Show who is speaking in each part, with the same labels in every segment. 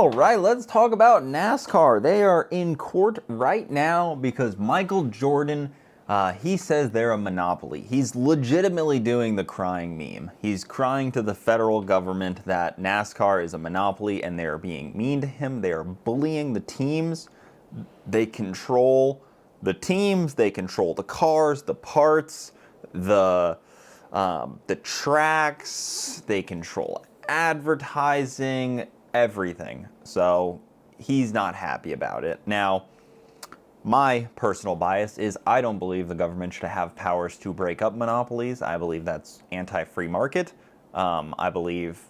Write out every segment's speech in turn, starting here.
Speaker 1: All right, let's talk about NASCAR. They are in court right now because Michael Jordan, he says they're a monopoly. He's legitimately doing the crying meme. He's crying to the federal government that NASCAR is a monopoly and they are being mean to him. They are bullying the teams. They control the teams. They control the cars, the parts, the tracks. They control advertising, everything. So he's not happy about it. Now, my personal bias is I don't believe the government should have powers to break up monopolies. I believe that's anti-free market. I believe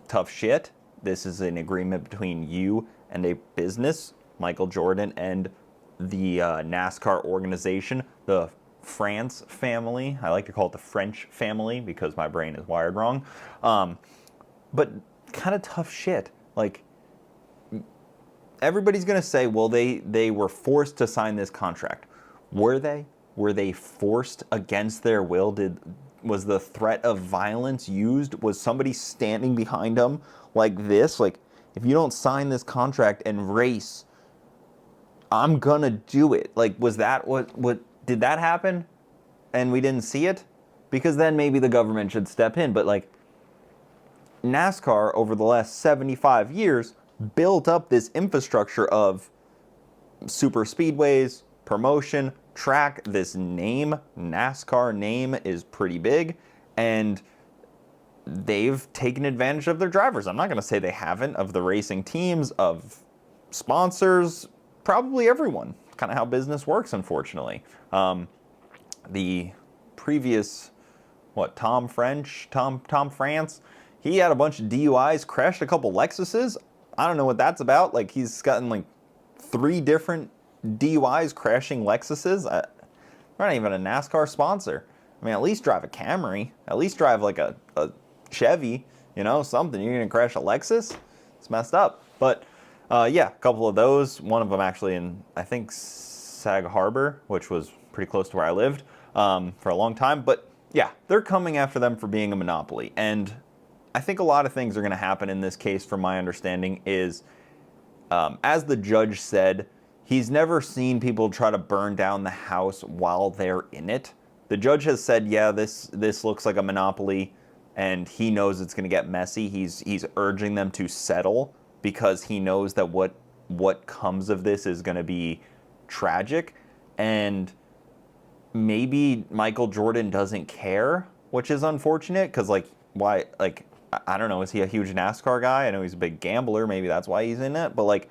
Speaker 1: tough shit. This is an agreement between you and a business, Michael Jordan, and the NASCAR organization, the France family. I like to call it the French family because my brain is wired wrong. But kind of tough shit. Like, everybody's going to say, well, they were forced to sign this contract. Were they? Were they forced against their will? Was the threat of violence used? Was somebody standing behind them like this? Like, if you don't sign this contract and race, I'm going to do it. Like, was that what did that happen? And we didn't see it? Because then maybe the government should step in. But, like, NASCAR over the last 75 years built up this infrastructure of super speedways, promotion, track. This name, NASCAR name, is pretty big, and they've taken advantage of their drivers. I'm not going to say they haven't, of the racing teams, of sponsors, probably everyone. It's kind of how business works, unfortunately. The previous, Tom France, he had a bunch of DUIs, crashed a couple Lexuses. I don't know what that's about. Like, he's gotten like 3 different DUIs crashing Lexuses. They're not even a NASCAR sponsor. I mean, at least drive a Camry. At least drive like a Chevy, something. You're going to crash a Lexus? It's messed up. But yeah, a couple of those. One of them actually in, I think, Sag Harbor, which was pretty close to where I lived for a long time. But yeah, they're coming after them for being a monopoly. And I think a lot of things are going to happen in this case, from my understanding, is, as the judge said, he's never seen people try to burn down the house while they're in it. The judge has said, yeah, this looks like a monopoly, and he knows it's going to get messy. He's urging them to settle because he knows that what comes of this is going to be tragic. And maybe Michael Jordan doesn't care, which is unfortunate, because, why, I don't know, is he a huge NASCAR guy? I know he's a big gambler. Maybe that's why he's in it. But,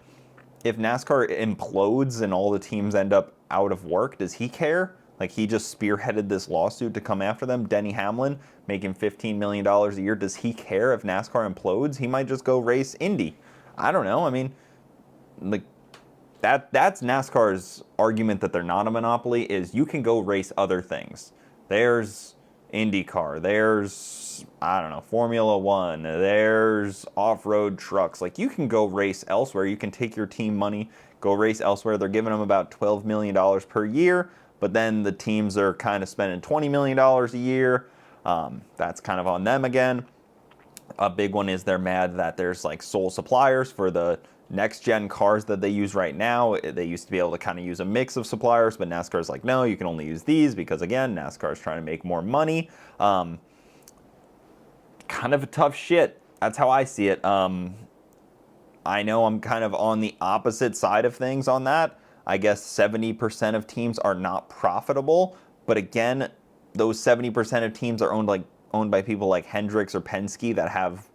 Speaker 1: if NASCAR implodes and all the teams end up out of work, does he care? He just spearheaded this lawsuit to come after them. Denny Hamlin, making $15 million a year. Does he care if NASCAR implodes? He might just go race Indy. I don't know. I mean, that's NASCAR's argument that they're not a monopoly, is you can go race other things. There's IndyCar. There's, I don't know, Formula One. There's off-road trucks. You can go race elsewhere. You can take your team money, go race elsewhere. They're giving them about $12 million per year, but then the teams are kind of spending $20 million a year. That's kind of on them again. A big one is they're mad that there's sole suppliers for the next-gen cars that they use right now. They used to be able to kind of use a mix of suppliers, but NASCAR's like, no, you can only use these because, again, NASCAR's trying to make more money. Kind of a tough shit. That's how I see it. I know I'm kind of on the opposite side of things on that. I guess 70% of teams are not profitable, but again, those 70% of teams are owned by people like Hendricks or Penske that have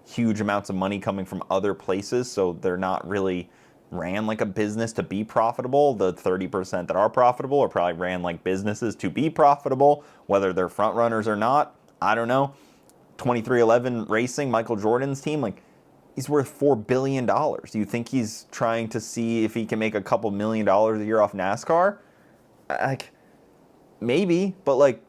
Speaker 1: huge amounts of money coming from other places, so they're not really ran like a business to be profitable. The 30% that are profitable are probably ran like businesses to be profitable, whether they're front runners or not. I don't know. 2311 Racing, Michael Jordan's team, he's worth $4 billion. Do you think he's trying to see if he can make a couple $1 million a year off NASCAR? Maybe, but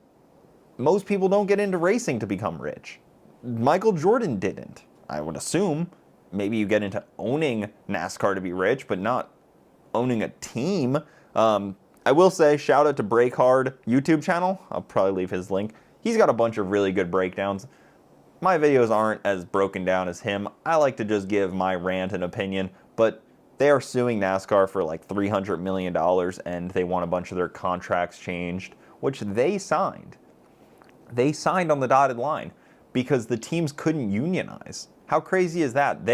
Speaker 1: most people don't get into racing to become rich. Michael Jordan didn't. I would assume maybe you get into owning NASCAR to be rich, but not owning a team. I will say, shout out to Break Hard YouTube channel. I'll probably leave his link. He's got a bunch of really good breakdowns. my videos aren't as broken down as him. I like to just give my rant and opinion, but they are suing NASCAR for like $300 million, and they want a bunch of their contracts changed, which they signed. They signed on the dotted line because the teams couldn't unionize. How crazy is that?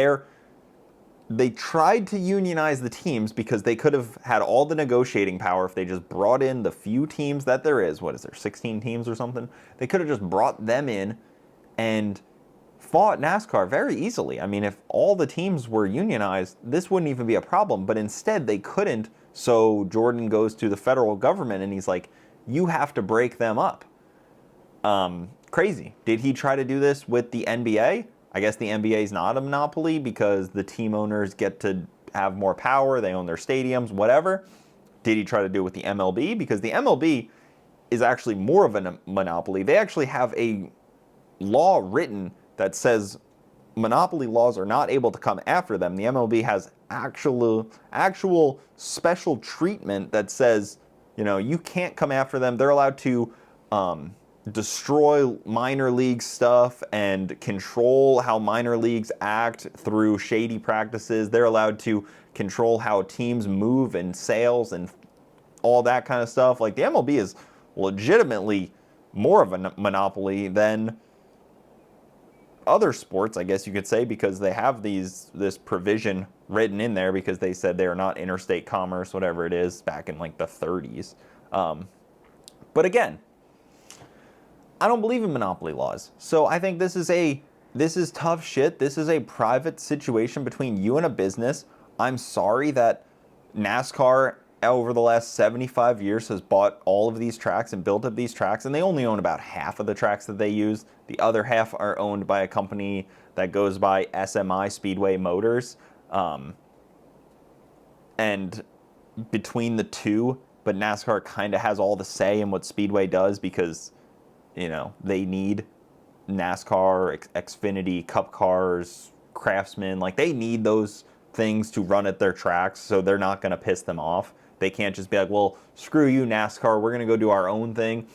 Speaker 1: They tried to unionize the teams because they could have had all the negotiating power if they just brought in the few teams that there is. What is there, 16 teams or something? They could have just brought them in and fought NASCAR very easily. I mean, if all the teams were unionized, this wouldn't even be a problem. But instead, they couldn't. So Jordan goes to the federal government and he's like, you have to break them up. Crazy. Did he try to do this with the NBA? I guess the NBA is not a monopoly because the team owners get to have more power. They own their stadiums, whatever. Did he try to do it with the MLB? Because the MLB is actually more of a monopoly. They actually have a law written that says monopoly laws are not able to come after them. The MLB has actual special treatment that says, you can't come after them. They're allowed to destroy minor league stuff and control how minor leagues act through shady practices. They're allowed to control how teams move and sales and all that kind of stuff. Like, the MLB is legitimately more of a monopoly than other sports, I guess you could say, because they have this provision written in there because they said they're not interstate commerce, whatever it is, back in like the 30s. But again, I don't believe in monopoly laws. So I think this is tough shit. This is a private situation between you and a business. I'm sorry that NASCAR over the last 75 years has bought all of these tracks and built up these tracks, and they only own about half of the tracks that they use. The other half are owned by a company that goes by SMI, Speedway Motors. And between the two, but NASCAR kind of has all the say in what Speedway does because, they need NASCAR, Xfinity, Cup cars, Craftsman. Like, they need those things to run at their tracks, so they're not going to piss them off. They can't just be like, well, screw you, NASCAR, we're going to go do our own thing.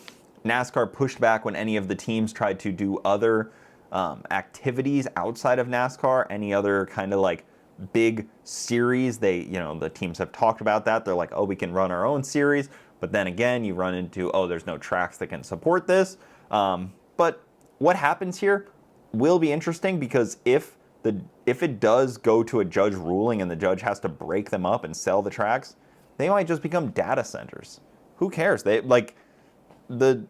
Speaker 1: NASCAR pushed back when any of the teams tried to do other activities outside of NASCAR, any other kind of like big series. The teams have talked about that. They're like, oh, we can run our own series. But then again, you run into, oh, there's no tracks that can support this. But what happens here will be interesting because if it does go to a judge ruling and the judge has to break them up and sell the tracks, they might just become data centers. Who cares? They like the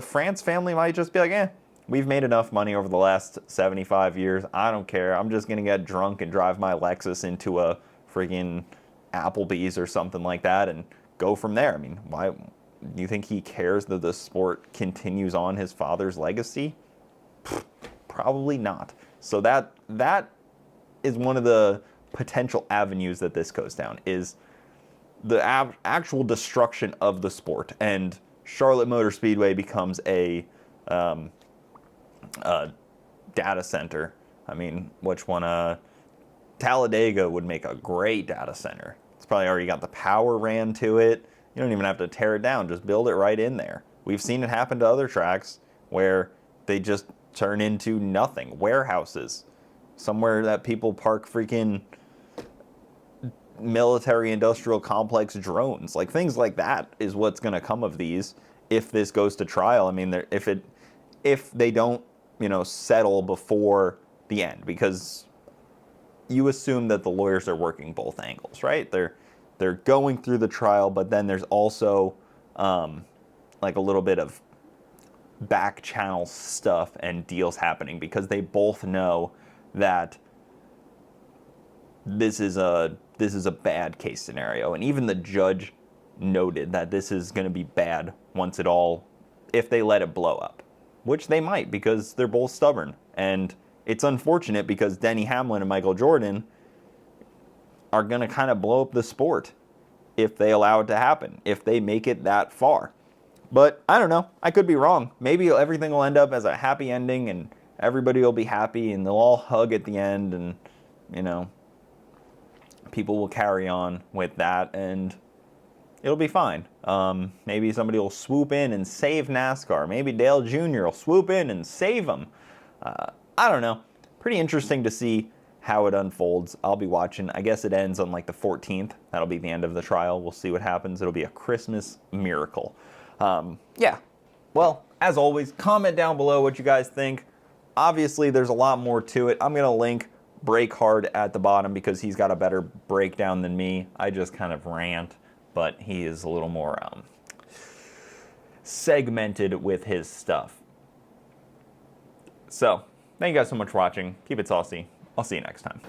Speaker 1: France family might just be like, we've made enough money over the last 75 years. I don't care. I'm just gonna get drunk and drive my Lexus into a friggin' Applebee's or something like that and go from there. I mean, why do you think he cares that the sport continues on his father's legacy? Probably not. So that is one of the potential avenues that this goes down, is the actual destruction of the sport, and Charlotte Motor Speedway becomes a data center. I mean, which one? Talladega would make a great data center. It's probably already got the power ran to it. You don't even have to tear it down. Just build it right in there. We've seen it happen to other tracks where they just turn into nothing. Warehouses. Somewhere that people park freaking military industrial complex drones. Like, things like that is what's going to come of these if this goes to trial. I mean, if they don't, settle before the end, because you assume that the lawyers are working both angles, right? They're going through the trial, but then there's also like a little bit of back channel stuff and deals happening because they both know that this is a bad case scenario. And even the judge noted that this is going to be bad if they let it blow up, which they might, because they're both stubborn. And it's unfortunate because Denny Hamlin and Michael Jordan are going to kind of blow up the sport if they allow it to happen, if they make it that far. But I don't know. I could be wrong. Maybe everything will end up as a happy ending and everybody will be happy and they'll all hug at the end and, people will carry on with that and it'll be fine. Maybe somebody will swoop in and save NASCAR. Maybe Dale Jr. will swoop in and save them. I don't know. Pretty interesting to see how it unfolds. I'll be watching. I guess it ends on like the 14th. That'll be the end of the trial. We'll see what happens. It'll be a Christmas miracle. Yeah. Well, as always, comment down below what you guys think. Obviously, there's a lot more to it. I'm going to link Break Hard at the bottom because he's got a better breakdown than me. I just kind of rant, but he is a little more segmented with his stuff. So, thank you guys so much for watching. Keep it saucy. I'll see you next time.